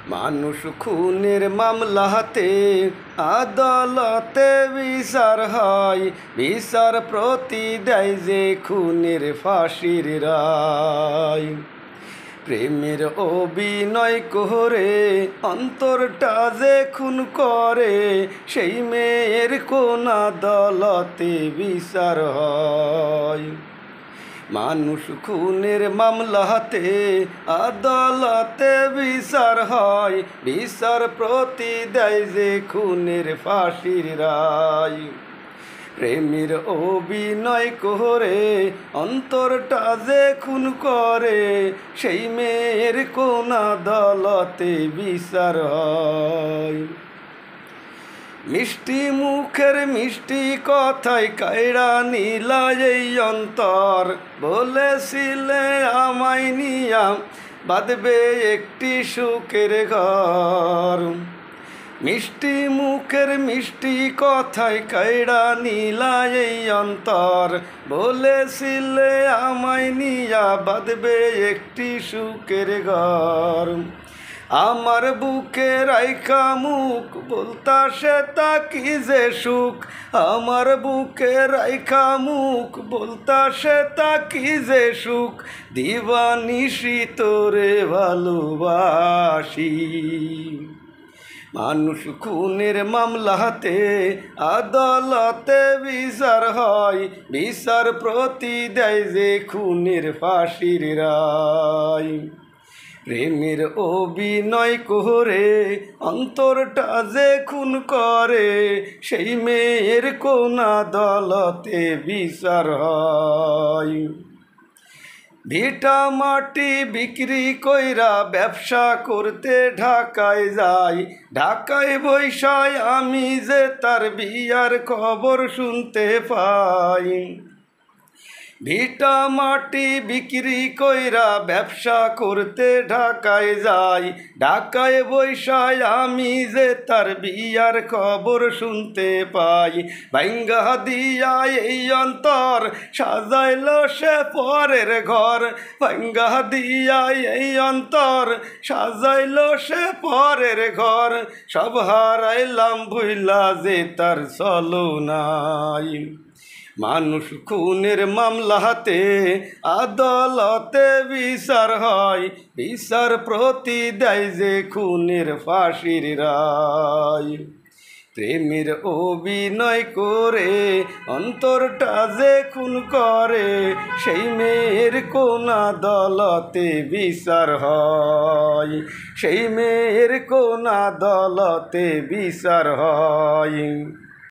মানুষ খুনের মামলাতে আদালতে বিচার হয়, বিচার প্রতি দেয় যে খুনের ফাঁসির রায়। প্রেমের অভিনয় করে অন্তরটা যে খুন করে, সেই মেয়ের কোন আদালতে বিচার হয়। মানুষ খুনের মামলাতে আদালতে বিচার হয়, বিচার প্রতি দেয় যে খুনের ফাঁসির রায়। প্রেমের অভিনয় করে অন্তরটা যে খুন করে, সেই মেয়ের কোন আদালতে বিচার হয়। মিষ্টি মুখের মিষ্টি কথায় কায়রা নিলা এই অন্তর, বলেছিলে আমায় নিয়া বাঁধবে একটি সুখের ঘর। মিষ্টি মুখের মিষ্টি কথায় কায়রা নিলা এই অন্তর, বলেছিলে আমায় নিয়া বাঁধবে একটি সুখের ঘর। আমার বুকে রাইখা মুখ বলতা সে তা কি যে সুখ, আমার বুকে রাইখা মুখ বলতা সে তা কি যে সুখ, দিবানিশি তোরে ভালোবাসি। মানুষ খুনের মামলাতে আদালতে বিচার হয়, বিচার প্রতি দেয় যে খুনের ফাঁসির রায়। প্রেমের অভিনয় করে অন্তরটা যে খুন করে, সেই মেয়ের কোন আদালতে বিচার হয়। ভিটা মাটি বিক্রি কইরা ব্যবসা করতে ঢাকায় যাই, ঢাকায় বৈশায় আমি যে তার বিয়ার খবর শুনতে পাই। ভিটা মাটি বিক্রি কইরা ব্যবসা করতে ঢাকায় যাই, ঢাকায় বৈশায় আমি যে তার বিয়ার খবর শুনতে পাই। ভাঙ্গা দিয়া এই অন্তর সাজাইল সে পরের ঘর, ভাঙ্গা দিয়া এই অন্তর সাজাইল সে পরের ঘর। সব হারাইলাম ভুইলা যে তার চলো নাই। মানুষ খুনের মামলাতে আদালতে বিচার হয়, বিচার প্রতি দেয় যে খুনের ফাঁসির রায়। প্রেমের অভিনয় করে অন্তরটা যে খুন করে, সেই মেয়ের কোন আদালতে বিচার হয়, সেই মেয়ের কোন আদালতে বিচার হয়।